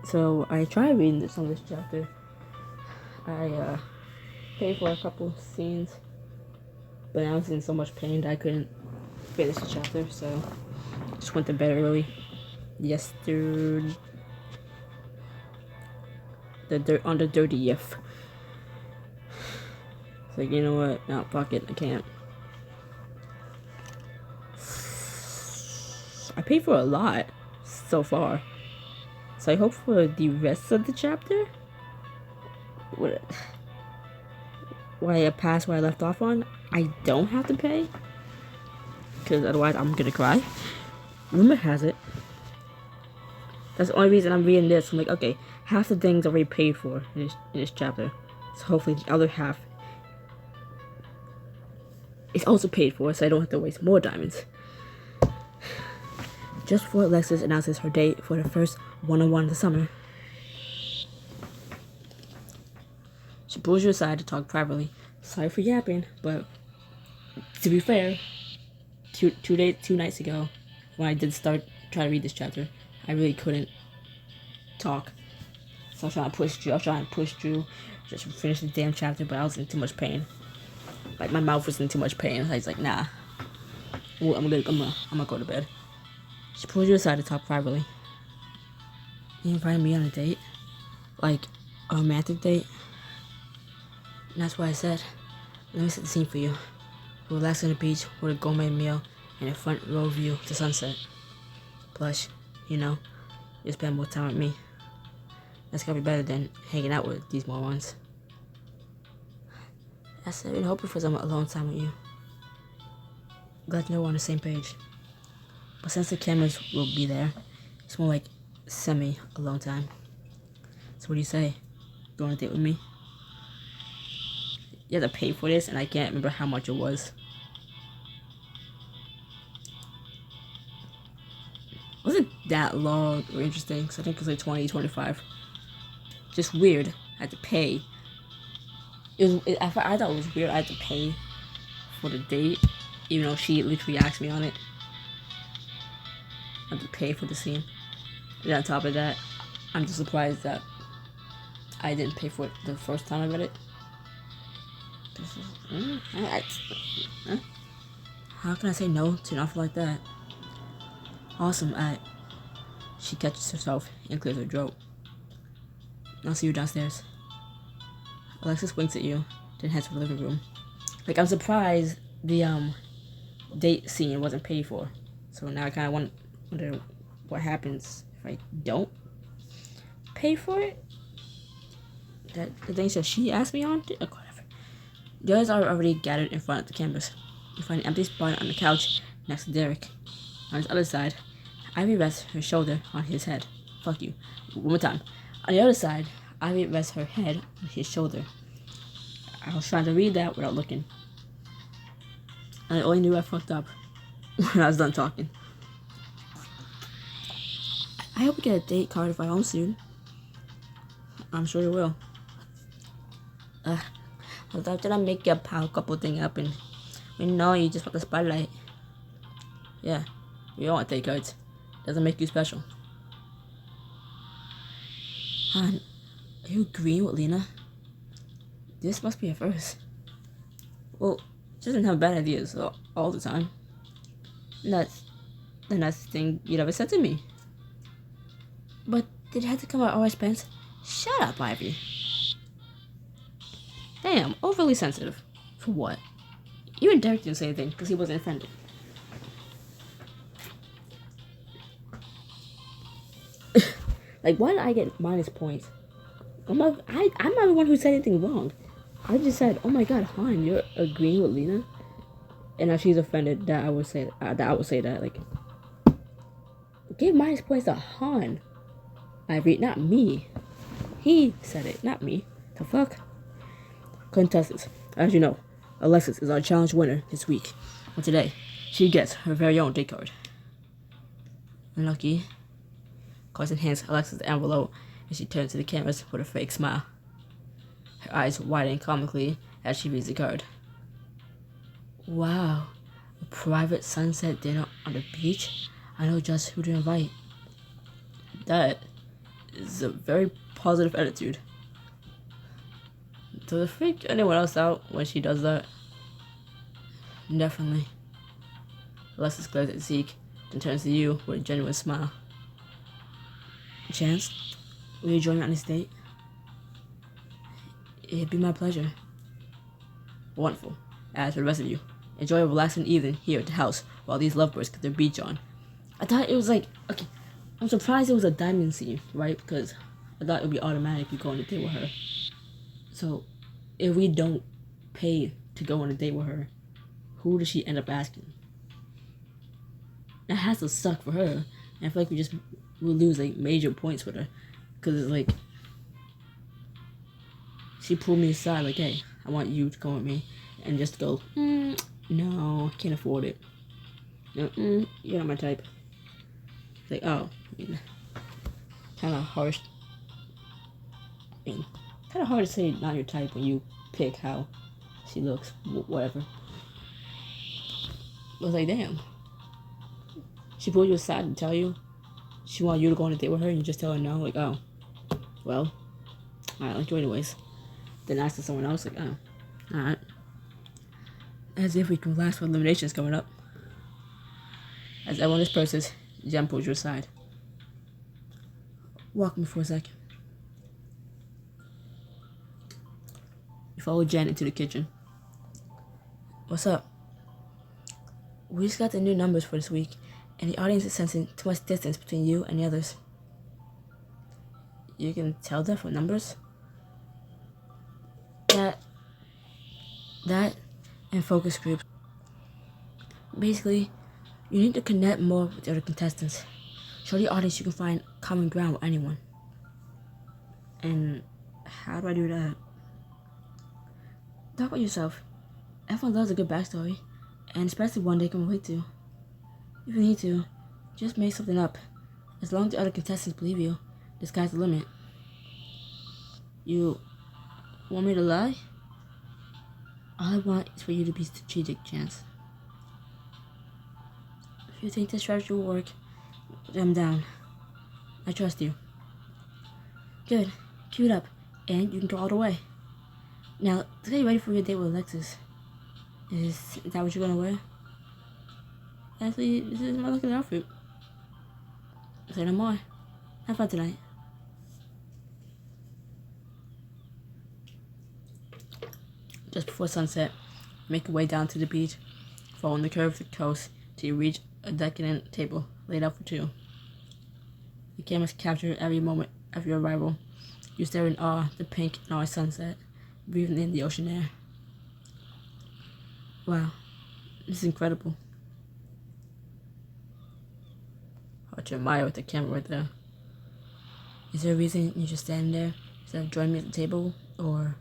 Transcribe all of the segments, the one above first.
So I tried reading some of this chapter. I paid for a couple scenes, but I was in so much pain that I couldn't finish the chapter, so just went to bed early. Yesterday, on the 30th. So you know what? No, fuck it, I can't. I paid for a lot so far, so I hope for the rest of the chapter, when I pass where I left off on, I don't have to pay, because otherwise I'm gonna cry. Rumor has it. That's the only reason I'm reading this. I'm like, okay, half the things already paid for in this chapter, so hopefully the other half is also paid for, so I don't have to waste more diamonds. Just before Alexis announces her date for the first one-on-one of the summer, she pulls you aside to talk privately. Sorry for yapping, but to be fair, two nights ago, when I did try to read this chapter, I really couldn't talk. So I was trying to push through, just to finish the damn chapter, but I was in too much pain. Like, my mouth was in too much pain. I was like, nah. Well, I'm gonna go to bed. She pulls you aside to talk privately. You invited me on a date? Like, a romantic date? And that's why I said, let me set the scene for you. We'll relax on the beach with a gourmet meal and a front row view to sunset. Plus, you spend more time with me. That's gonna be better than hanging out with these morons. I said, I've been hoping for some alone time with you. Glad to know we're on the same page. But since the cameras will be there, it's more like semi-alone time. So what do you say? Go on a date with me? You have to pay for this, and I can't remember how much it was. It wasn't that long or interesting, so I think it was like 20, 25. Just weird. I had to pay. I thought it was weird I had to pay for the date, even though she literally asked me on it. I had to pay for the scene. And on top of that, I'm just surprised that I didn't pay for it the first time I read it. How can I say no to an offer like that? Awesome, she catches herself and clears her throat. I'll see you downstairs. Alexis winks at you, then heads for the living room. Like, I'm surprised the date scene wasn't paid for. So now I kind of wonder what happens if I don't pay for it. That the thing that she asked me on, whatever. The others are already gathered in front of the canvas. You find an empty spot on the couch next to Derek. On his other side, Ivy rests her shoulder on his head. Fuck you. One more time. On the other side, Ivy rests her head on his shoulder. I was trying to read that without looking. And I only knew I fucked up when I was done talking. I hope we get a date card if I home soon. I'm sure you will. After I make your pal couple thing up and we know you just want the spotlight. Yeah, we don't want date cards. Doesn't make you special. Hon, are you agreeing with Lena? This must be a first. Well, she doesn't have bad ideas all the time. That's the nicest thing you'd ever said to me. But did it have to come at our expense? Shut up, Ivy. Damn, overly sensitive. For what? Even Derek didn't say anything because he wasn't offended. Like, why did I get minus points? I'm not the one who said anything wrong. I just said, oh my god, Han, you're agreeing with Lena? And now she's offended that I would say that. Like, give minus points to Han. Ivy, not me. He said it, not me. The fuck? Contestants, as you know, Alexis is our challenge winner this week. And today, she gets her very own date card. Unlucky. Carson hands Alexis the envelope, and she turns to the cameras with a fake smile. Her eyes widen comically as she reads the card. Wow, a private sunset dinner on the beach? I know just who to invite. That is a very positive attitude. Does it freak anyone else out when she does that? Definitely. Alexis glares at Zeke, then turns to you with a genuine smile. Chance, will you join me on this date? It'd be my pleasure. Wonderful. As for the rest of you, enjoy a relaxing evening here at the house while these lovebirds get their beach on. I thought it was like, okay, I'm surprised it was a diamond scene, right? Because I thought it would be automatic you go on a date with her. So, if we don't pay to go on a date with her, who does she end up asking? That has to suck for her. And I feel like we'll lose like major points with her. Because it's like, she pulled me aside like, hey, I want you to go with me. And just go, no, can't afford it. No, you're not my type. It's like, oh, kind of harsh. Kind of hard to say not your type when you pick how she looks, whatever. I was like, damn. She pulled you aside and tell you she wanted you to go on a date with her and you just tell her no? Like, oh, well, I like you anyways. Then ask to someone else, like, oh, alright. As if we can last for eliminations coming up. As everyone disperses, Jen pulls you aside. Walk me for a second. You follow Jen into the kitchen. What's up? We just got the new numbers for this week, and the audience is sensing too much distance between you and the others. You can tell that from numbers? That and focus groups. Basically, you need to connect more with the other contestants. Show the audience you can find common ground with anyone. And how do I do that? Talk about yourself. Everyone loves a good backstory, and especially one they can relate to. If you need to, just make something up. As long as the other contestants believe you, the sky's the limit. You want me to lie? All I want is for you to be strategic, Chance. If you think this strategy will work, I'm down. I trust you. Good. Cue it up, and you can go all the way. Now, let's get you ready for your date with Alexis. Is that what you're gonna wear? Actually, this is my looking outfit. Say no more. Have fun tonight. Just before sunset, make your way down to the beach, following the curve of the coast till you reach a decadent table laid out for two. The cameras capture every moment of your arrival. You stare in awe at the pink and orange sunset, breathing in the ocean air. Wow, this is incredible. Hard to admire with the camera right there. Is there a reason you're just standing there instead of joining me at the table, or...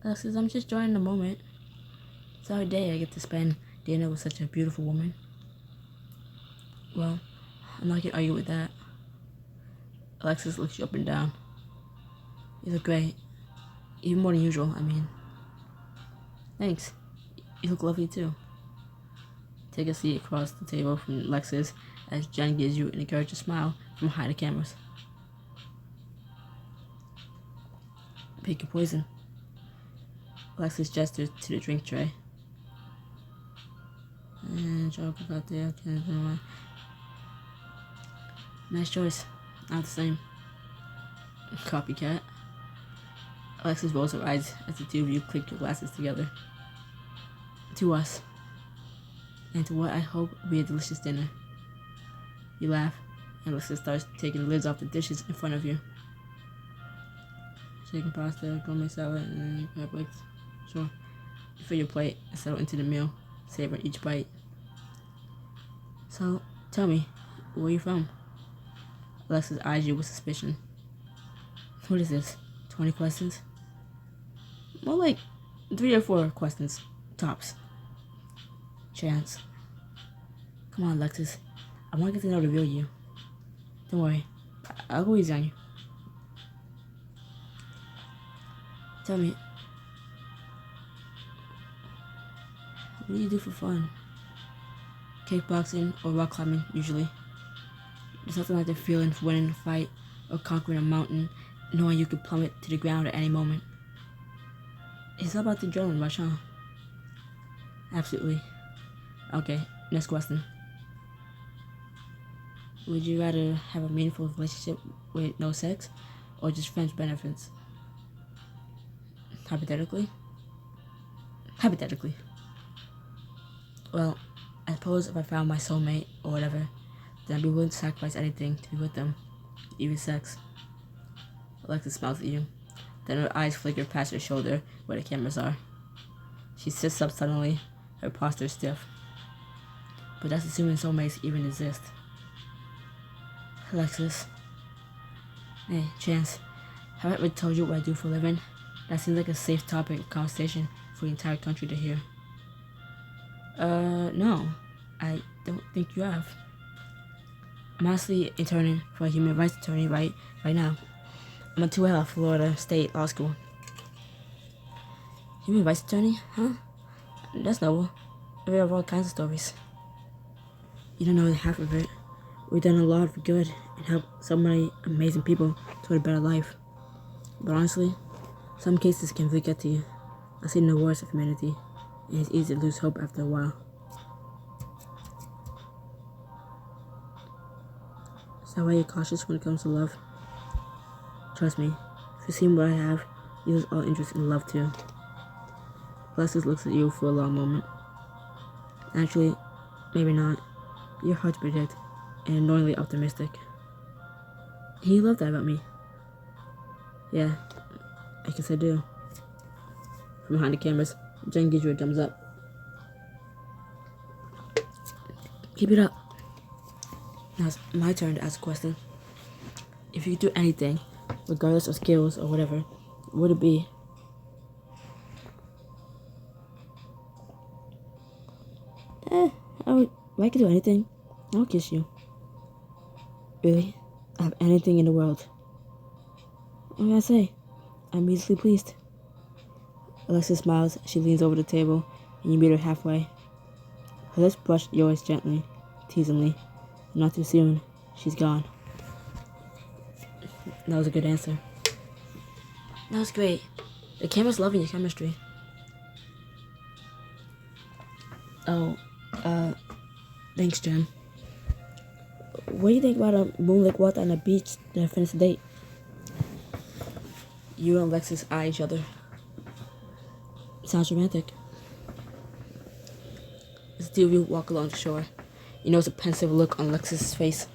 Alexis, I'm just enjoying the moment. It's our day I get to spend dinner with such a beautiful woman. Well, I'm not gonna argue with that. Alexis looks you up and down. You look great. Even more than usual, I mean. Thanks. You look lovely too. Take a seat across the table from Alexis as Jen gives you an encouraging smile from behind the cameras. Pick your poison. Alexis gestures to the drink tray. And joke about the nice choice. Not the same. Copycat. Alexis rolls her eyes as the two of you click your glasses together. To us. And to what I hope will be a delicious dinner. You laugh, and Alexis starts taking the lids off the dishes in front of you. Chicken pasta, gourmet salad, and crab legs. Sure. You fill your plate and settle into the meal, savor each bite. So, tell me, where are you from? Alexis eyes you with suspicion. What is this? 20 questions? More like 3 or 4 questions, tops. Chance. Come on, Alexis. I want to get to know the real you. Don't worry. I'll go easy on you. Tell me, what do you do for fun? kickboxing, or rock climbing, usually. There's nothing like the feeling of winning a fight or conquering a mountain, knowing you could plummet to the ground at any moment. It's all about the adrenaline rush, huh? Absolutely. Okay, next question. Would you rather have a meaningful relationship with no sex, or just friends with benefits? Hypothetically? Hypothetically. Well, I suppose if I found my soulmate, or whatever, then I'd be willing to sacrifice anything to be with them, even sex. Alexis smiles at you. Then her eyes flicker past her shoulder where the cameras are. She sits up suddenly, her posture stiff. But that's assuming soulmates even exist. Alexis. Hey, Chance. Have I ever told you what I do for a living? That seems like a safe topic of conversation for the entire country to hear. No. I don't think you have. I'm honestly interning for a human rights attorney right now. I'm a 2L at Florida State Law School. Human rights attorney? Huh? That's noble. We have all kinds of stories. You don't know half of it. We've done a lot of good and helped so many amazing people toward a better life. But honestly, some cases can really get to you. I've seen the worst of humanity, and it's easy to lose hope after a while. Is that why you're cautious when it comes to love? Trust me, if you've seen what I have, you lose all interest in love too. Alexis looks at you for a long moment. Actually, maybe not. You're hard to predict, and annoyingly optimistic. And you love that about me. Yeah, I guess I do. From behind the cameras, Jen gives you a thumbs up. Keep it up. Now it's my turn to ask a question. If you could do anything, regardless of skills or whatever, what would it be? I could do anything. I'll kiss you. Really? I have anything in the world. What can I say? I'm easily pleased. Alexis smiles. She leans over the table, and you meet her halfway. Her lips brush yours gently, teasingly. Not too soon. She's gone. That was a good answer. That was great. The camera's loving your chemistry. Oh, thanks, Jen. What do you think about a moonlit walk on the beach to finish the date? You and Alexis eye each other. Sounds romantic. As the two of you walk along the shore, you notice a pensive look on Alexis' face.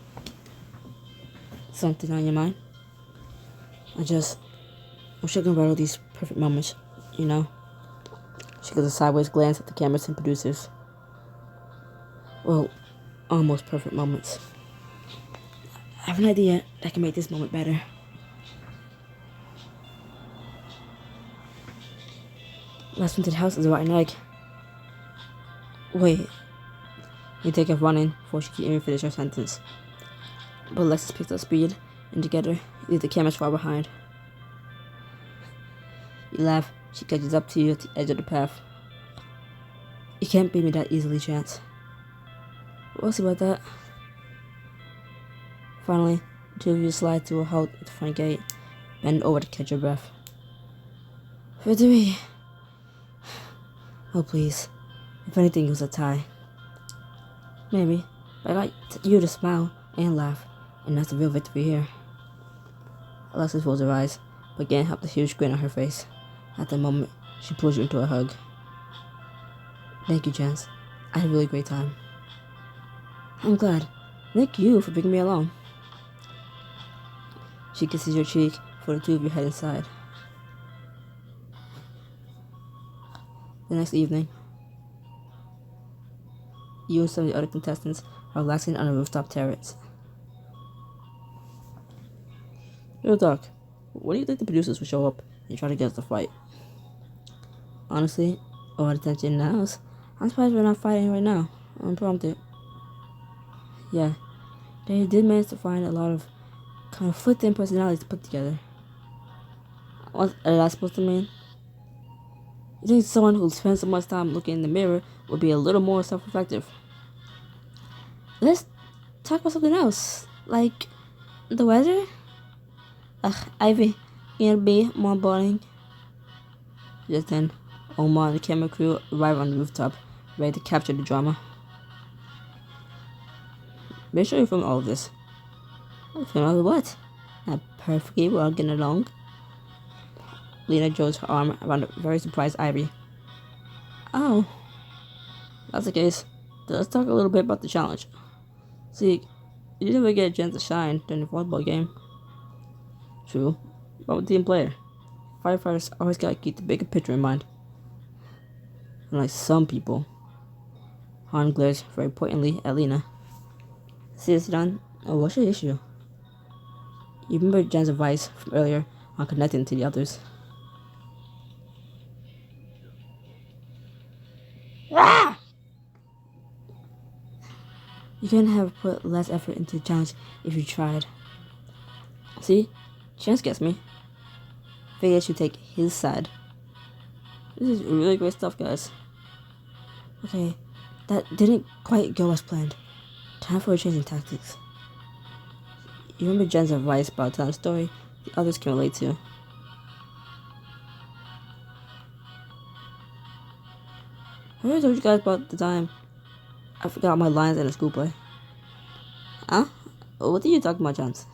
Something on your mind? I'm thinking about all these perfect moments, you know? She gives a sideways glance at the cameras and producers. Well, almost perfect moments. I have an idea that can make this moment better. Last one to the house is a rotten egg. Wait. You take off running before she can even finish her sentence. But Alexis picks up speed, and together, you leave the cameras far behind. You laugh. She catches up to you at the edge of the path. You can't beat me that easily, Chance. We'll see about that. Finally, the two of you slide to a halt at the front gate, bend over to catch your breath. Victory! Oh, please. If anything, it was a tie. Maybe, but I got you to smile and laugh, and that's the real victory here. Alexis rolls her eyes, but can't help the huge grin on her face. At the moment, she pulls you into a hug. Thank you, Chance. I had a really great time. I'm glad. Thank you for bringing me along. She kisses your cheek before the two of you head inside. The next evening, you and some of the other contestants are relaxing on a rooftop terrace. Real talk, what do you think the producers will show up and try to get us to fight? Honestly, all the attention in the house, I'm surprised we're not fighting right now, unprompted. Yeah, they did manage to find a lot of conflicting personalities to put together. What are that supposed to mean? You think someone who spends so much time looking in the mirror would be a little more self-reflective? let's talk about something else, like the weather. Ugh, Ivy, it'll be more boring. Just then, Omar and the camera crew arrive on the rooftop, ready to capture the drama. Make sure you film all of this. Film all of what? Not perfectly, we're all getting along. Lena draws her arm around a very surprised Ivy. Oh, that's the case. Then let's talk a little bit about the challenge. See, you didn't really get a chance to shine during the volleyball game. True, but with team player, firefighters always gotta keep the bigger picture in mind. Unlike some people. Han glares very pointedly at Lena. Seriously, Don? Oh, what's your issue? You remember Jen's advice from earlier on connecting to the others? Ah! You couldn't have put less effort into the challenge if you tried. See? Chance gets me. Figure I should take his side. This is really great stuff, guys. Okay, that didn't quite go as planned. Time for a change in tactics. You remember Jen's advice about telling a story the others can relate to? I already told you guys about the time I forgot my lines in a school play. Huh? What are you talking about, Chance?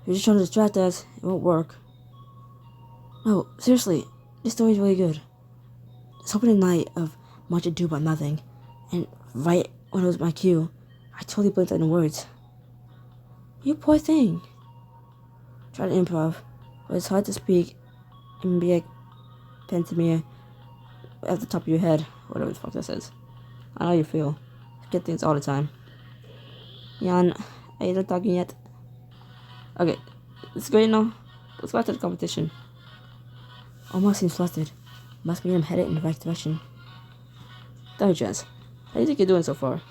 You're just trying to distract us. It won't work. No, seriously, this story is really good. It's opening night of Much Ado About Nothing, and right when it was my cue, I totally blinked on the words. You poor thing. Try to improv, but it's hard to speak and be like pentamere at the top of your head, whatever the fuck that says. I know how you feel. I get things all the time. Jan, are you not talking yet? Okay, it's great now. Let's go back to the competition. Omar seems flustered. Must be I'm headed in the right direction. Tell me, Chance, how do you think you're doing so far?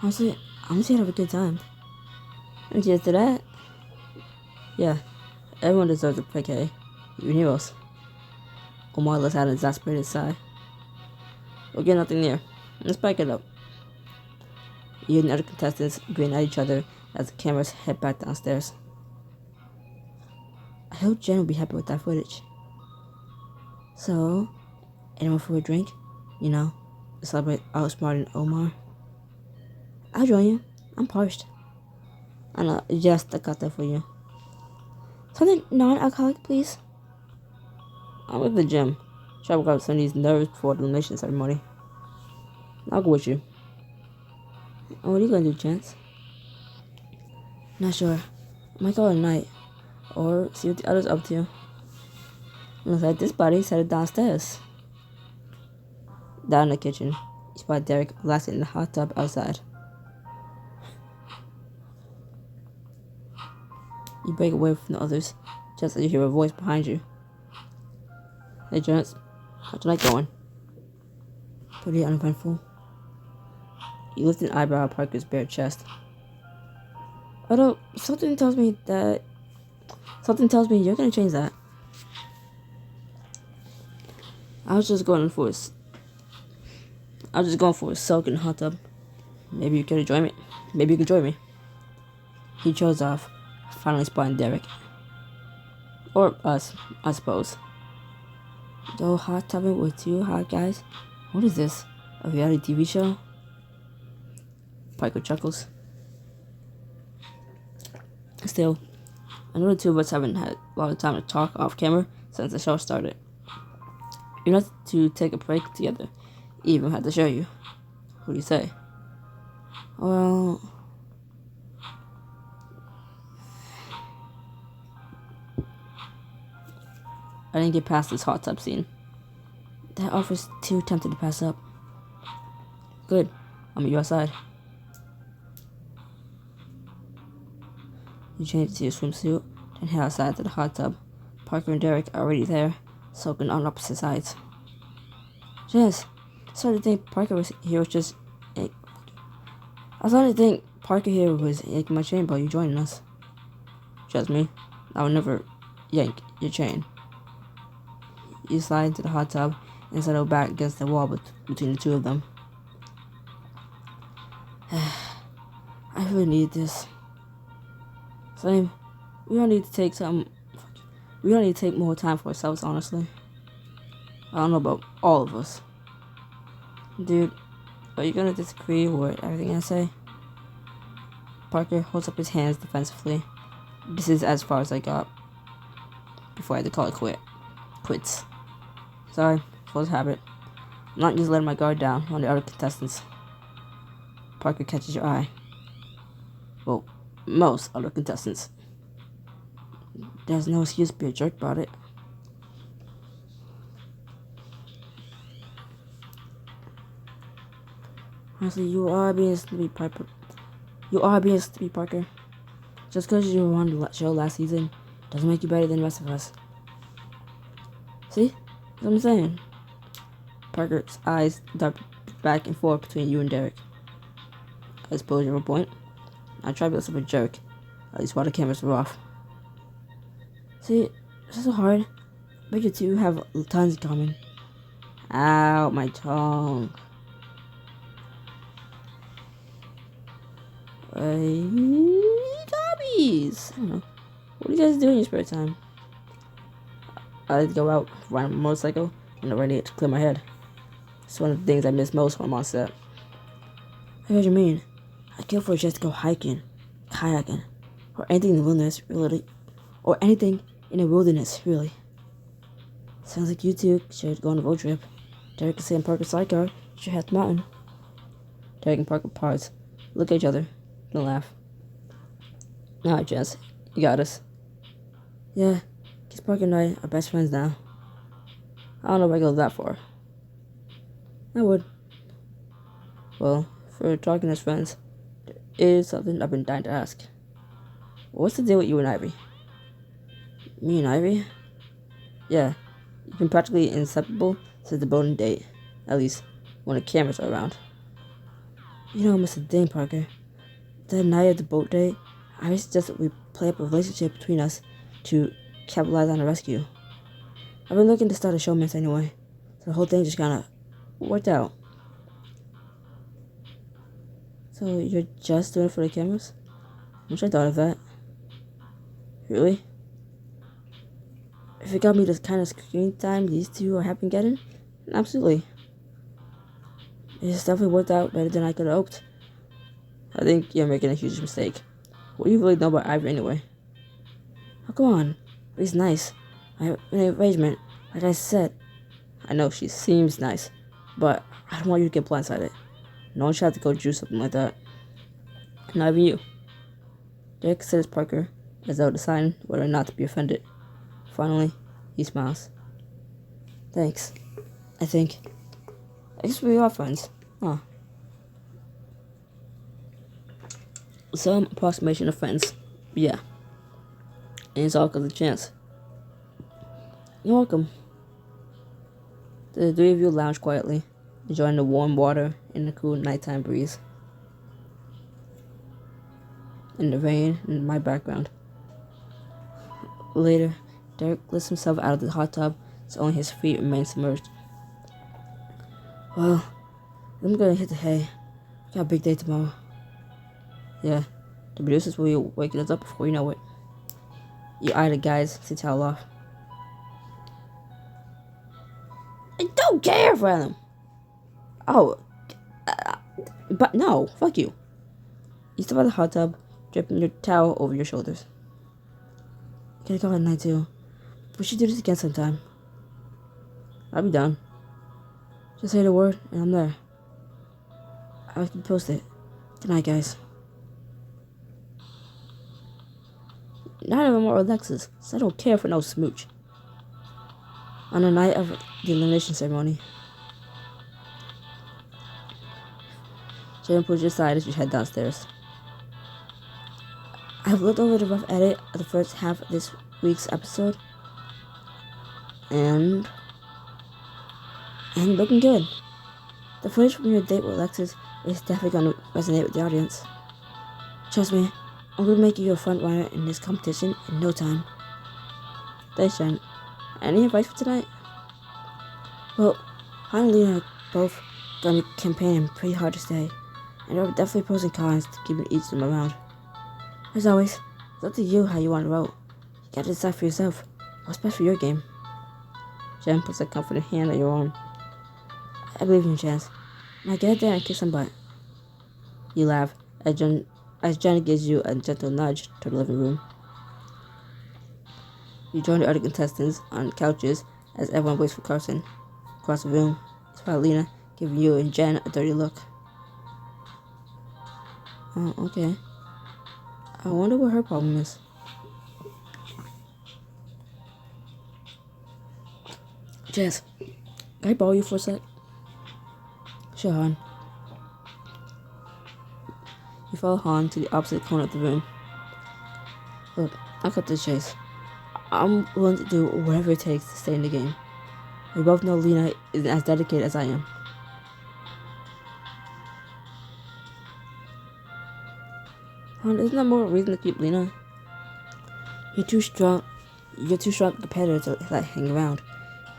Honestly, I'm just here to have a good time. And cheers to that. Yeah, everyone deserves a PK. Even heroes. Omar lets out an exasperated sigh. We'll get nothing near. Let's back it up. You and the other contestants grin at each other as the cameras head back downstairs. I hope Jen will be happy with that footage. So, anyone for a drink? You know, to celebrate outsmarting Omar? I'll join you. I'm parched. I know, just I got that for you. Something non-alcoholic, please. I'm at the gym. Try to work out some of these nerves before the elimination ceremony. I'll go with you. And what are you gonna do, Chance? Not sure. I might go at night. Or see what the others up to. Looks like this body's headed downstairs. Down in the kitchen, you spot Derek relaxing in the hot tub outside. You break away from the others, just as you hear a voice behind you. Hey, Chance, how's tonight going? Pretty uneventful. You lift an eyebrow at Parker's bare chest. Although, something tells me you're gonna change that. I was just going for a soak in the hot tub. Maybe you could join me. Maybe you could join me. He chose off, finally spotting Derek. Or us, I suppose. Though hot tubbing with two hot guys? What is this? A reality TV show? Pico chuckles. Still, I know the two of us haven't had a lot of time to talk off camera since the show started. You have to take a break together. Even had to show you. What do you say? Well, I didn't get past this hot tub scene. That offer's too tempting to pass up. Good. I'll meet you outside. You change to your swimsuit, then head outside to the hot tub. Parker and Derek are already there, soaking on opposite sides. Yes, I started to think Parker here was yanking my chain while you joining us. Trust me, I would never yank your chain. You slide into the hot tub and settled back against the wall between the two of them. I really need this. Same. We don't need to take more time for ourselves, honestly. I don't know about all of us. Dude, are you gonna disagree with everything I say? Parker holds up his hands defensively. This is as far as I got before I had to call it quits. Sorry, force habit. I'm not just letting my guard down on the other contestants. Parker catches your eye. Well, most other contestants. There's no excuse to be a jerk about it. Honestly, you are being stupid, Parker. Just because you were on the show last season doesn't make you better than the rest of us. See? That's what I'm saying. Parker's eyes dart back and forth between you and Derek. I suppose you have a point. I tried to be less of a jerk, at least while the cameras were off. See, it's so hard, but you two have tons in common. Ow, my tongue. Hobbies. I don't know. What do you guys do in your spare time? I like to go out, ride on a motorcycle, and I'm ready to clear my head. It's one of the things I miss most when I'm on set. I hear what you mean. I'd kill for a chance to go hiking, kayaking, or anything in the wilderness, really. Or anything in the wilderness, really. Sounds like you two should go on a road trip. Derek can stay in Parker's sidecar, should head to the mountain. Derek and Parker pause, look at each other, and laugh. Alright, Jess, you got us. Yeah, because Parker and I are best friends now. I don't know if I go that far. I would. Well, for talking as friends, there is something I've been dying to ask. What's the deal with you and Ivy? Me and Ivy? Yeah, you've been practically inseparable since the boating date. At least, when the cameras are around. You know what's the thing, Parker? That night of the boat date, Ivy suggested we play up a relationship between us to capitalize on the rescue. I've been looking to start a showmance anyway, so the whole thing just kinda worked out. So you're just doing it for the cameras? I wish I thought of that. Really? If it got me the kind of screen time these two have been getting, absolutely. It's definitely worked out better than I could have hoped. I think you're making a huge mistake. What do you really know about Ivy anyway? Oh, come on. He's nice. My arrangement, like I said. I know she seems nice, but I don't want you to get blindsided. No one should have to go do something like that. Not even you. Derek considers Parker as though deciding whether or not to be offended. Finally, he smiles. Thanks. I guess we are friends. Huh. Some approximation of friends. Yeah. And it's all because of chance. You're welcome. The three of you lounge quietly, enjoying the warm water and the cool nighttime breeze. And the rain in my background. Later, Derek lifts himself out of the hot tub so only his feet remain submerged. Well, I'm gonna hit the hay. I got a big day tomorrow. Yeah, the producers will be waking us up before you know it. You eye the guys to towel off. I don't care for them. Oh, but no, fuck you. You step out of the hot tub, dripping your towel over your shoulders. Gotta go at night too. We should do this again sometime. I'll be down. Just say the word and I'm there. I'll keep you posted. Good night, guys. Neither of them are Alexis, so I don't care for no smooch. On the night of the elimination ceremony, Jim pulls you aside as you head downstairs. I've looked over the rough edit of the first half of this week's episode, and looking good. The footage from your date with Alexis is definitely going to resonate with the audience. Trust me, I'm going to make you a front runner in this competition in no time. Thanks, Jen. Any advice for tonight? Well, Han and Lena are both gonna be campaigning pretty hard to stay, and there are definitely pros and cons to keeping each of them around. As always, it's up to you how you want to vote. You gotta decide for yourself what's best for your game. Jen puts a confident hand on your arm. I believe in you, Chance. Now get there and kick some butt. You laugh as Jen gives you a gentle nudge to the living room. You join the other contestants on couches as everyone waits for Carson. Across the room, it's Lena giving you and Jen a dirty look. Oh, okay. I wonder what her problem is. Jess, can I borrow you for a sec? Sure, Han. You follow Han to the opposite corner of the room. Look, I'll cut to the chase. I'm willing to do whatever it takes to stay in the game. We both know Lena isn't as dedicated as I am. Han, isn't that more reason to keep Lena? You're too strong competitor to let hang around.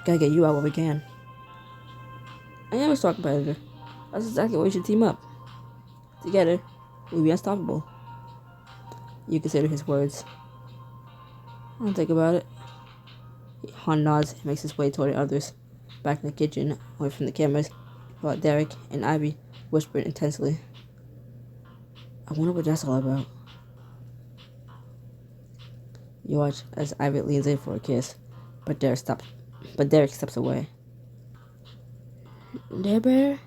Gotta get you out while we can. I am a strong competitor. That's exactly why we should team up. Together, we'll be unstoppable. You consider his words. I'll think about it. Han nods and makes his way toward the others. Back in the kitchen, away from the cameras, while Derek and Ivy whispered intensely. I wonder what that's all about. You watch as Ivy leans in for a kiss, but Derek steps away. There, Bear?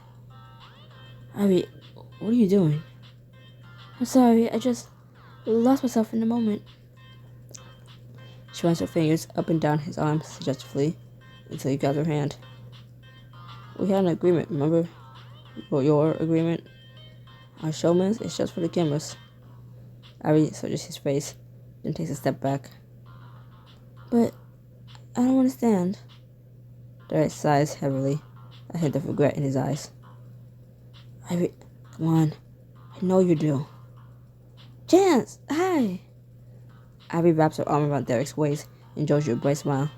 Ivy, what are you doing? I'm sorry, I just lost myself in the moment. She runs her fingers up and down his arms suggestively until he grabs her hand. We had an agreement, remember? Well, your agreement? Our showman's is just for the cameras. Ivy searches his face, then takes a step back. But I don't understand. Derek sighs heavily, a hint of regret in his eyes. Ivy, come on. I know you do. Chance, hi! Ivy wraps her arm around Derek's waist and shows you a bright smile.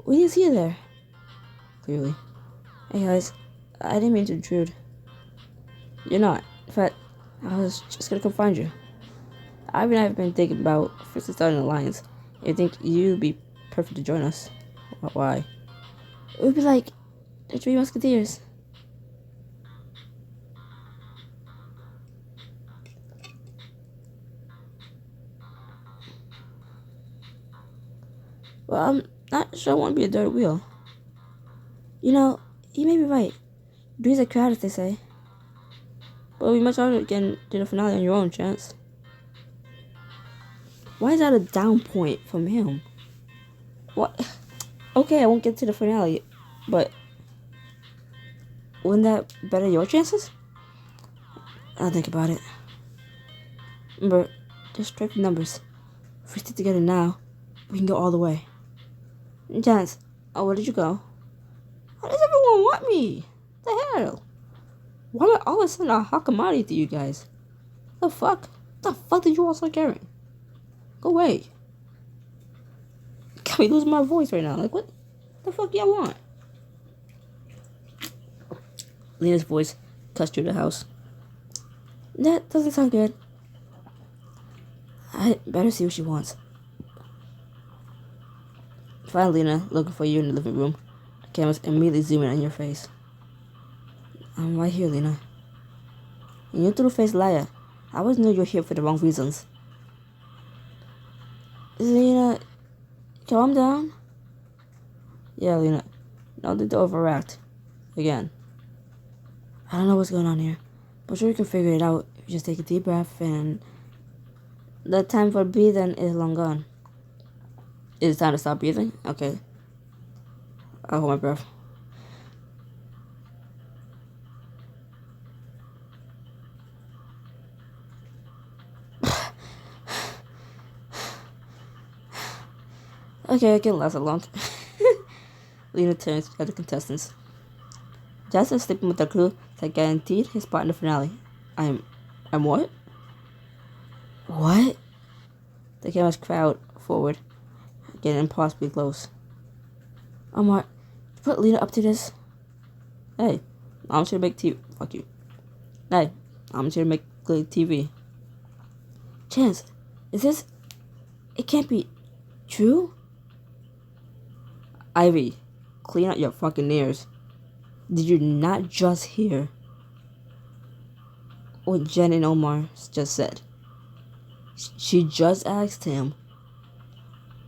We didn't see you there. Clearly. Hey guys, I didn't mean to intrude. You're not. In fact, I was just gonna come find you. Ivy and I have been thinking about first starting an alliance. I think you'd be perfect to join us. Why? It would be like the Three Musketeers. Well, I'm not sure I want to be a third wheel. You know, you may be right. Three's a crowd, as they say. But it'll be much harder getting to the finale on your own, Chance. Why is that a down point from him? What? Okay, I won't get to the finale, but wouldn't that better your chances? I'll think about it. Remember, just straight from numbers. If we stick together now, we can go all the way. Chance, where did you go? Why does everyone want me? What the hell? Why am I all of a sudden a Hakamari to you guys? The fuck? What the fuck did you all start caring? Go away. Got me losing my voice right now. Like, what the fuck y'all want? Lena's voice cuts through the house. That doesn't sound good. I better see what she wants. Find Lena looking for you in the living room. The cameras immediately zoom in on your face. I'm right here, Lena. You two-faced liar. I always knew you were here for the wrong reasons. Lena, calm down. Yeah, Lena. No need to overact. Again. I don't know what's going on here, but sure you can figure it out if you just take a deep breath and the time for breathing is long gone. Is it time to stop breathing? Okay. I'll hold my breath. Okay, I can last a long time. Lena turns to the contestants. Justin's sleeping with the crew that guaranteed his spot in the finale. I'm what? What? The cameras crowd forward, getting impossibly close. Omar, you put Lena up to this? Hey, I'm here to make TV. Fuck you. Hey, I'm here to make good TV. Chance, is this? It can't be true. Ivy, clean out your fucking ears. Did you not just hear what Jen and Omar just said? She just asked him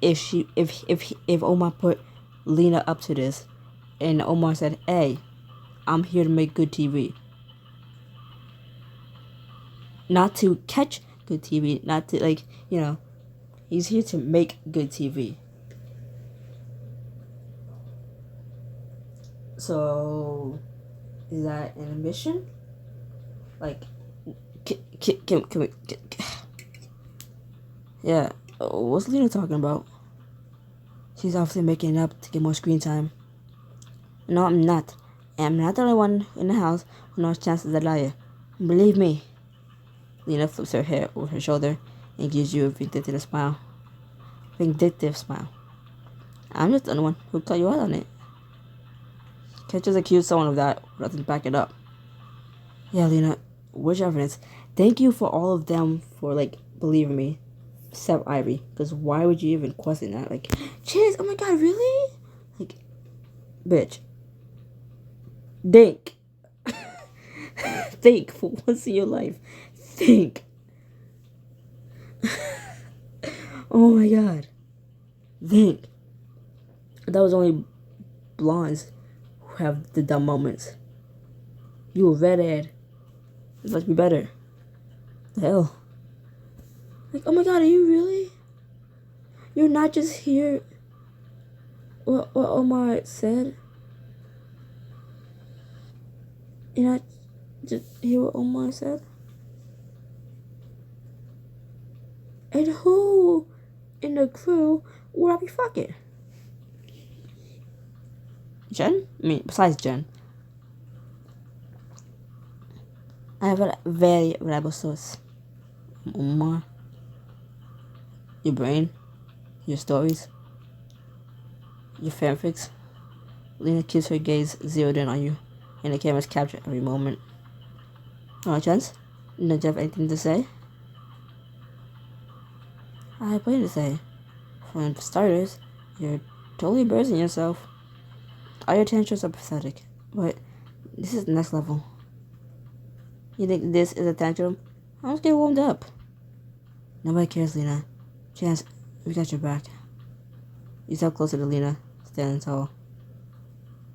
if Omar put Lena up to this, and Omar said, "Hey, I'm here to make good TV, not to catch good TV, not to he's here to make good TV." So, is that an admission? Like, can we? Yeah, what's Lena talking about? She's obviously making it up to get more screen time. No, I'm not. I'm not the only one in the house who knows Chance is a liar. Believe me. Lena flips her hair over her shoulder and gives you a vindictive smile. Vindictive smile. I'm just the only one who called you out on it. Can't just accuse someone of that rather than back it up. Yeah, Lena, where's your evidence? Thank you for all of them for, believing me. Except Ivy. Because why would you even question that? Chance, oh my god, really? Bitch. Think. Think for once in your life. Think. Oh my god. Think. That was only blondes who have the dumb moments. You a redhead. It must be better. The hell? Oh my god, are you really? You're not just here. What Omar said? You're not just hear what Omar said? And who in the crew would I be fucking? Jen? I mean, besides Jen. I have a very reliable source. Omar. Your brain. Your stories. Your fanfics. Lena keeps her gaze zeroed in on you, and the cameras capture every moment. Alright, Chance? Don't you have anything to say? I have plenty to say. For starters, you're totally embarrassing yourself. All your tantrums are pathetic, but this is the next level. You think this is a tantrum? I'll just get warmed up. Nobody cares, Lena. Chance, we got your back. You step closer to Lena, standing tall.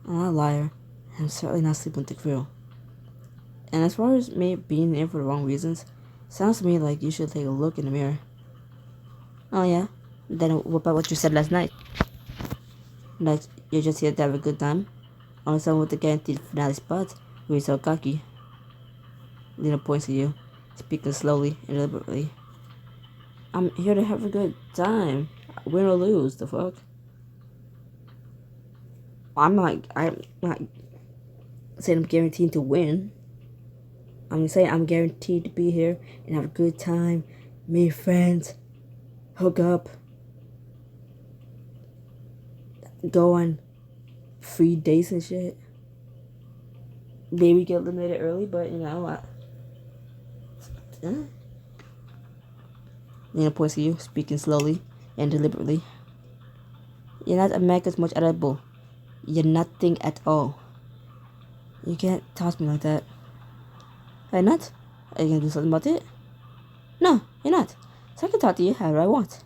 I'm not a liar. I'm certainly not sleeping with the crew. And as far as me being here for the wrong reasons, sounds to me like you should take a look in the mirror. Oh yeah? Then what about what you said last night? Like, you're just here to have a good time? Only someone with the guaranteed finale spot who is so cocky. Lena points at you, speaking slowly and deliberately. I'm here to have a good time. Win or lose, the fuck? I'm not saying I'm guaranteed to win. I'm saying I'm guaranteed to be here and have a good time, meet friends, hook up, go on free dates and shit. Maybe get eliminated early, but Lena points at you, speaking slowly and deliberately. You're not America's most edible. You're nothing at all. You can't toss me like that. Are you not? Are you gonna do something about it? No, you're not. So I can talk to you however I want.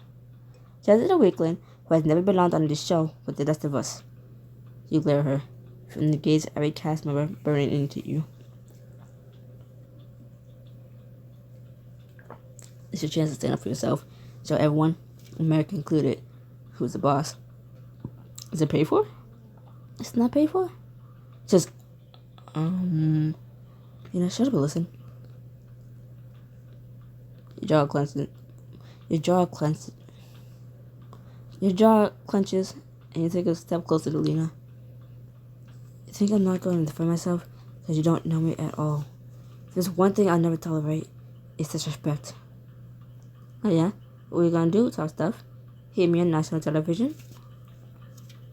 Just as a weakling who has never belonged on this show with the rest of us. You glare at her, from the gaze of every cast member burning into you. It's your chance to stand up for yourself. Show everyone, America included, who's the boss. Is it paid for? It's not paid for? Just, shut up and listen. Your jaw clenches. Your jaw clenches, and you take a step closer to Lena. You think I'm not going to defend myself because you don't know me at all. If there's one thing I'll never tolerate, it's disrespect. Oh yeah? What are you gonna do? Talk stuff? Hear me on national television?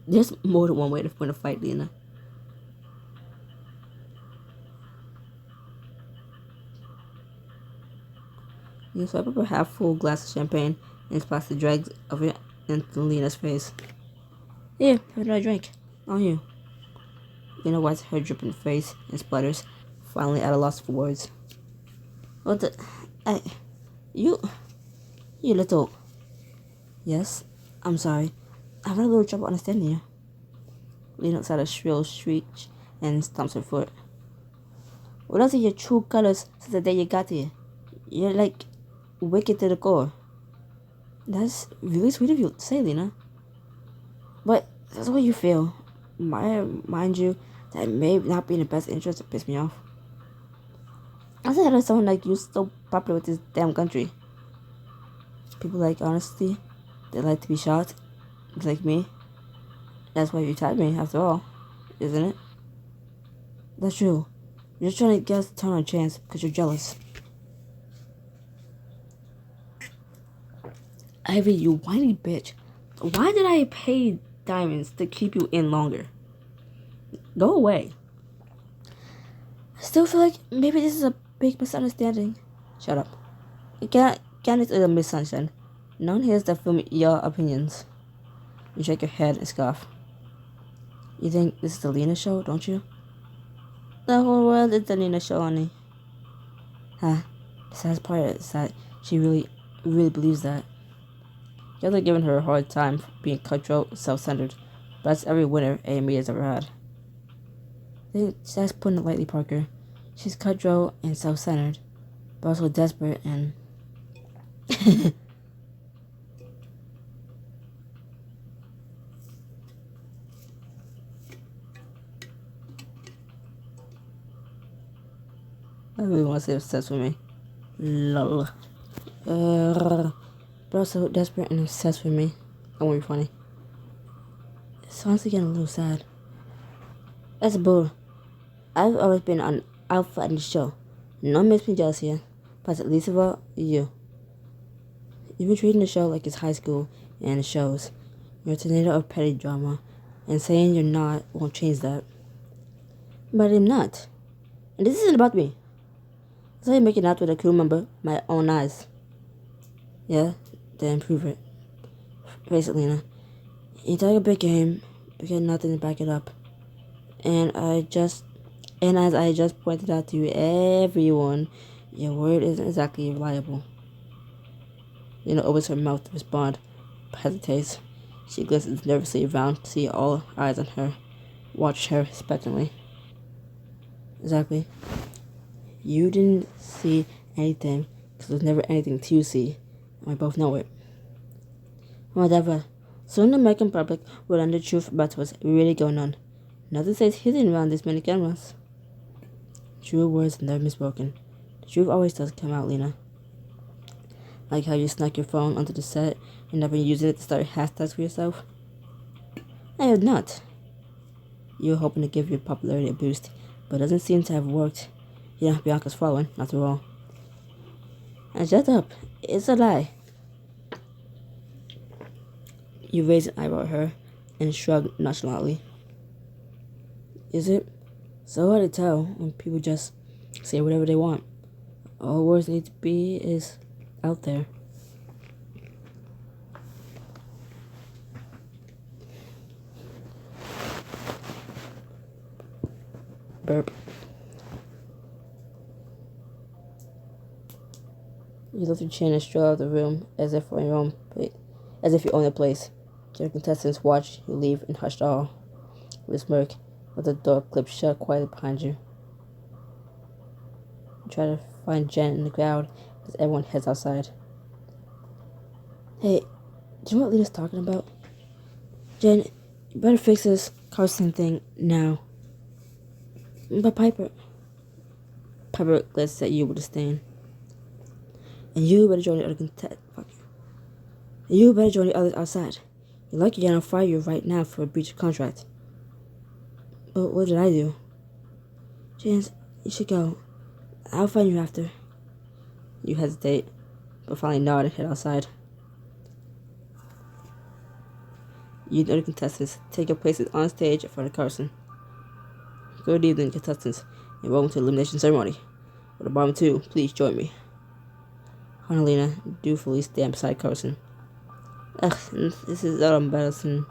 There's more than one way to win a fight, Lena. You swipe up a half-full glass of champagne and splash the dregs of it into Lena's face. Here, have another drink. On you. Lena wipes her dripping face and splutters, finally at a loss for words. What the... You little... Yes, I'm sorry. I'm having a little trouble understanding you. Lena lets out a shrill shriek and stomps her foot. What else are your true colors since the day you got here? You're like wicked to the core. That's really sweet of you to say, Lena. But that's what you feel. Mind you, that may not be in the best interest to piss me off. I said how someone like you so popular with this damn country. People like honesty. They like to be shot. Like me. That's why you tagged me, after all. Isn't it? That's true. You're just trying to get us to turn on a chance because you're jealous. Ivy, you whiny bitch. Why did I pay diamonds to keep you in longer? Go away. I still feel like maybe this is a big misunderstanding. Shut up. Candace is a Miss Sunshine. No one hears that film your opinions. You shake your head and scoff. You think this is the Lena show, don't you? The whole world is the Lena show, honey. Huh. The saddest part is that she really believes that. You guys are giving her a hard time for being cutthroat, self-centered, but that's every winner AME has ever had. That's putting it lightly, Parker. She's cutthroat and self-centered, but also desperate and... I really want to say obsessed with me. Lol. But also desperate and obsessed with me. That won't be funny. It's honestly getting a little sad. That's bull. I've always been on alpha in the show. No one makes me jealous here. But at least of all, you. You've been treating the show like it's high school and it shows. You're a tornado of petty drama. And saying you're not won't change that. But I'm not. And this isn't about me. I saw you making out with a crew member with my own eyes. Yeah, then prove it. Face it, Lena. You talk a big game, but get nothing to back it up. And as I just pointed out to everyone, your word isn't exactly reliable. Lena opens her mouth to respond, but hesitates. She glances nervously around to see all eyes on her, watch her expectantly. Exactly. You didn't see anything, because there's never anything to see, and we both know it. Whatever. Soon the American public will learn the truth about what's really going on. Nothing stays hidden around this many cameras. True words never been spoken. The truth always does come out, Lena. Like how you snuck your phone onto the set and never using it to start hashtags for yourself. I have not. You were hoping to give your popularity a boost, but it doesn't seem to have worked. You know, Bianca's following, after all. And shut up. It's a lie. You raise an eyebrow at her and shrug nonchalantly. Is it? So hard to tell when people just say whatever they want. All words need to be is out there. Burp. You lift your chin and stroll out of the room as if you own the place. Your contestants watch you leave in hushed awe. With a smirk, with the door clipped shut quietly behind you. You try to find Jen in the crowd as everyone heads outside. Hey, do you know what Lita's talking about? Jen, you better fix this Carson thing now. But Piper glances at you with disdain. And you better join the other You better join the others outside. You're lucky you're on fire you right now for a breach of contract. But what did I do? James, you should go. I'll find you after. You hesitate, but finally nod and head outside. You and other contestants take your places on stage in front of Carson. Good evening, contestants, and welcome to the elimination ceremony. For the bottom two, please join me. Lena, dutifully stand beside Carson. Ugh, this is so embarrassing.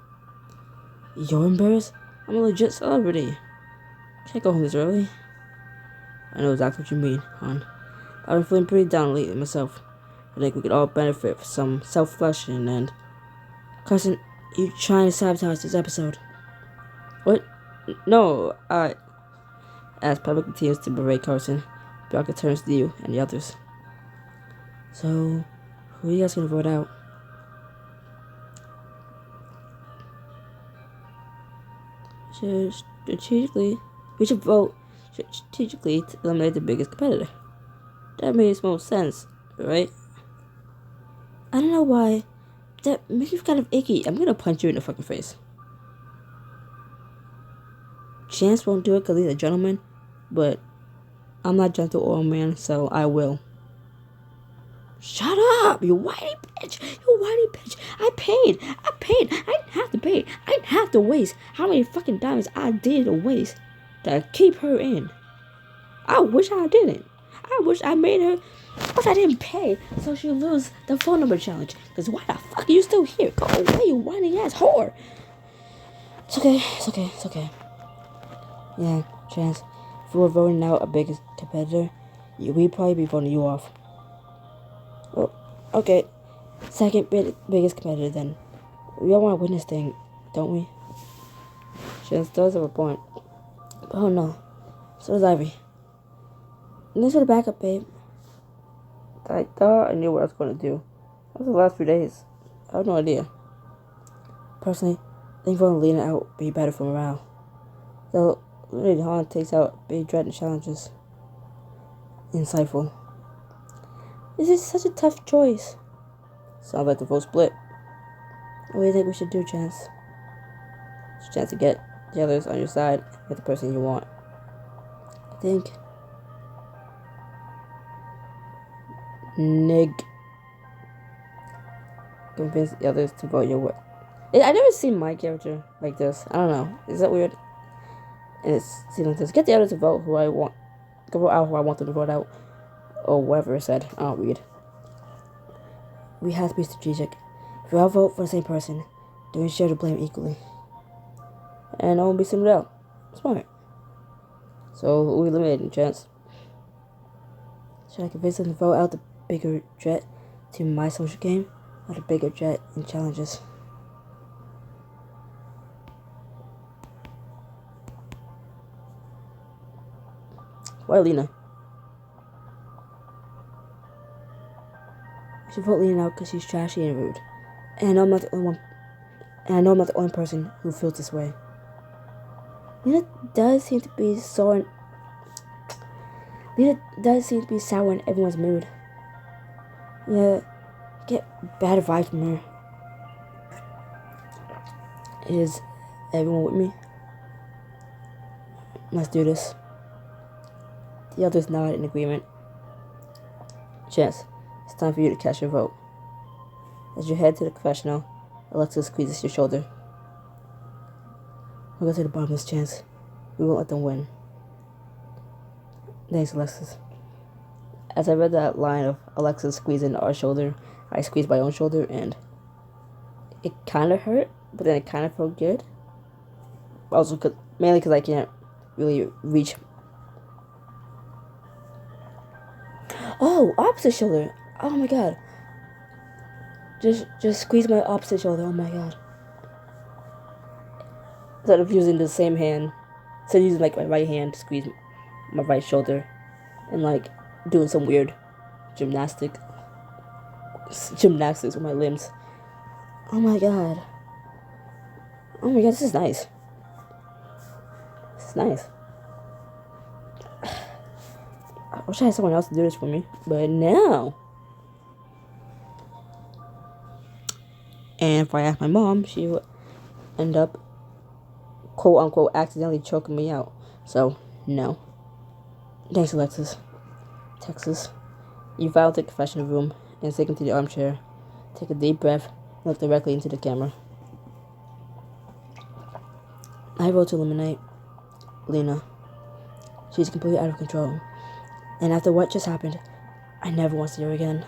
You're embarrassed? I'm a legit celebrity. Can't go home this early. I know exactly what you mean, hon. I've been feeling pretty down lately myself. I think we could all benefit from some self-reflection and... Carson, you trying to sabotage this episode. What? No, As public continues to berate Carson, Bianca turns to you and the others. So, who are you guys gonna vote out? Strategically, we should vote strategically to eliminate the biggest competitor. That makes most sense, right? I don't know why. That makes me kind of icky. I'm gonna punch you in the fucking face. Chance won't do it because he's a gentleman, but I'm not gentle or a man, so I will. Shut up, you whiny bitch! You whiny bitch! I paid! I didn't have to pay! I didn't have to waste how many fucking diamonds I did waste to keep her in. I wish I didn't. I wish I made her... I wish I didn't pay so she'll lose the phone number challenge. Because why the fuck are you still here? Go away, you whiny ass whore! It's okay. Yeah, Chance. If we were voting out a big competitor, we'd probably be voting you off. Well, okay. Second biggest competitor then. We all want to win this thing, don't we? Chance does have a point. Oh no. So does Ivy. Thanks for the backup, babe. I thought I knew what I was going to do. That was the last few days. I have no idea. Personally, I think voting Lena out would be better for morale. Though, really, Han takes out big dread and challenges. Insightful. This is such a tough choice. Sounds like the vote split. What do you think we should do, Chance? It's a chance to get the others on your side, get the person you want. I think... Convince the others to vote your way. I never seen my character like this. I don't know. Is that weird? And it's seen like this. Get the others to vote who I want. Go vote out who I want them to vote out. Or whatever it said. I don't read. We have to be strategic. If we all vote for the same person, then we share the blame equally. And I won't be singled out. Smart. So who we eliminating, Chance? Should I convince them to vote out the bigger threat to my social game, or the bigger threat in challenges? Why Lena? I should vote Lena out because she's trashy and rude. And I know I'm not the only one. And I know I'm not the only person who feels this way. Lena does seem to be sour in everyone's mood. Yeah, get bad vibes from her. Is everyone with me? Let's do this. The others nod in agreement. Chance, it's time for you to cast your vote. As you head to the confessional, Alexa squeezes your shoulder. We'll go to the bottom of this, Chance. We won't let them win. Thanks, Alexis. As I read that line of Alexa squeezing our shoulder, I squeezed my own shoulder, and it kind of hurt, but then it kind of felt good. Also, mainly because I can't really reach. Oh, opposite shoulder. Oh my god. Just squeeze my opposite shoulder. Oh my god. Instead of using the same hand, instead of using like my right hand to squeeze my right shoulder, and like doing some weird gymnastics with my limbs. Oh my god. Oh my god, this is nice. This is nice. I wish I had someone else to do this for me, but no. And if I ask my mom, she would end up, quote unquote, accidentally choking me out. So, no. Thanks, Alexis. Texas. You file to the confessional room and sink into the armchair. Take a deep breath and look directly into the camera. I vote to eliminate Lena. She's completely out of control. And after what just happened, I never want to see her again.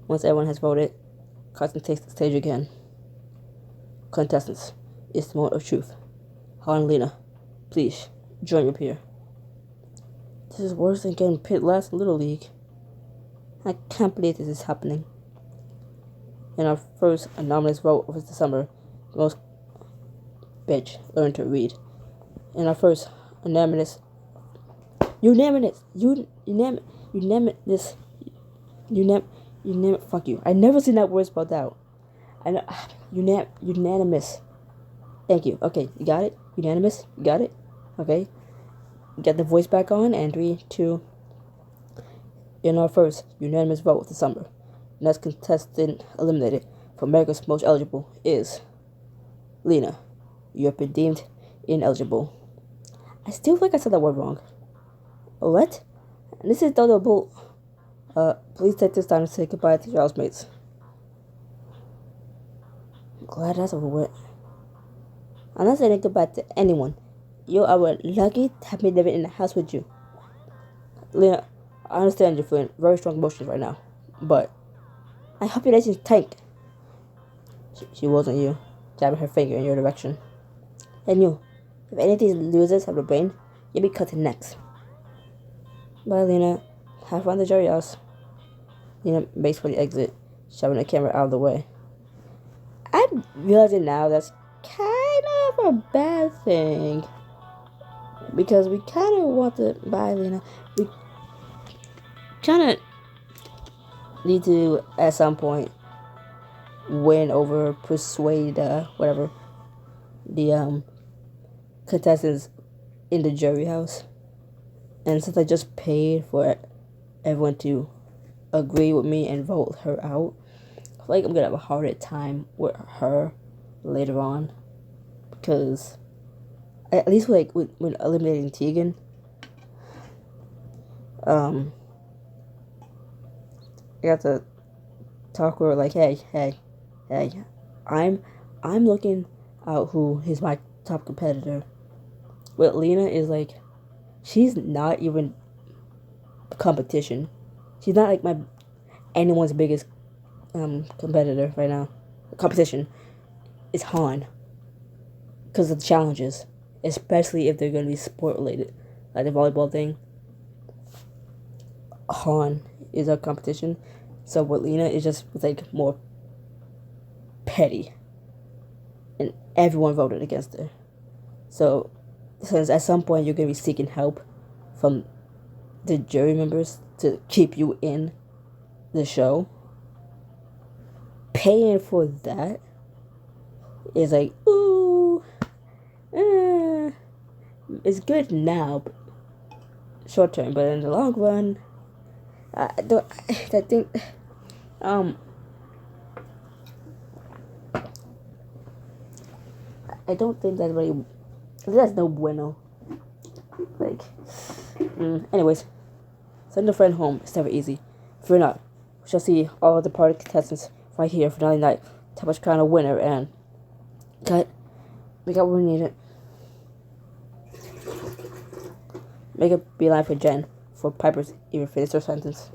Once everyone has voted, Carson takes the stage again. Contestants, it's the moment of truth. Han and Lena, please, join me up here. This is worse than getting picked last in Little League. I can't believe this is happening. In our first anonymous vote of the summer, the most bitch learned to read. In our first unanimous, fuck you. I never seen that word spelled out. I know, unanimous. Thank you. Okay, you got it? Unanimous? You got it? Okay. Get the voice back on, and 3, 2. In our first unanimous vote of the summer, the next contestant eliminated for America's Most Eligible is Lena. You have been deemed ineligible. I still feel like I said that word wrong. What? This is notable. Please take this time to say goodbye to your housemates. I'm glad that's over with. I'm not saying goodbye to anyone. You are lucky to have me living in the house with you. Lena, I understand you're feeling very strong emotions right now, but I hope your relation's tank. She wasn't you, jabbing her finger in your direction. And you, if any of these losers have a brain, you'll be cutting necks. Bye, Lena. Have fun at the jury house. Lena makes for the exit, shoving the camera out of the way. I'm realizing now that's kind of a bad thing. Because we kind of want to, bye, Lena. We kind of need to, at some point, win over, persuade, whatever, the contestants in the jury house. And since I just paid for everyone to agree with me and vote her out, I feel like I'm gonna have a harder time with her later on, because at least like when eliminating Tegan, I got to talk with her like, hey, I'm looking out who is my top competitor. With Lena is like, she's not even competition. She's not like anyone's biggest competitor right now. The competition is Han, because of the challenges, especially if they're going to be sport related, like the volleyball thing. Han is our competition, so with Lena is just like more petty, and everyone voted against her. So since at some point you're going to be seeking help from the jury members to keep you in the show, paying for that is like, ooh, it's good now, short term, but in the long run, I think, I don't think that's really, that's no bueno. Like, anyways, send a friend home. It's never easy. Fear not. We shall see all of the party contestants right here for finale night. Tell which kind of winner and cut. We got what we needed. Make a beeline for Jen for Piper's even finish her sentence.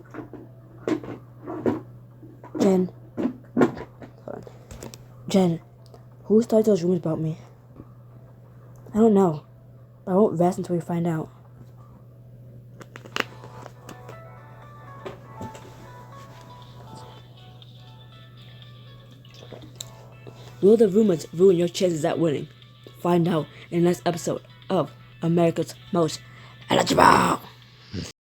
Jen, who started those rumors about me? I don't know, but I won't rest until we find out. Will the rumors ruin your chances at winning? Find out in the next episode of America's Most Eligible.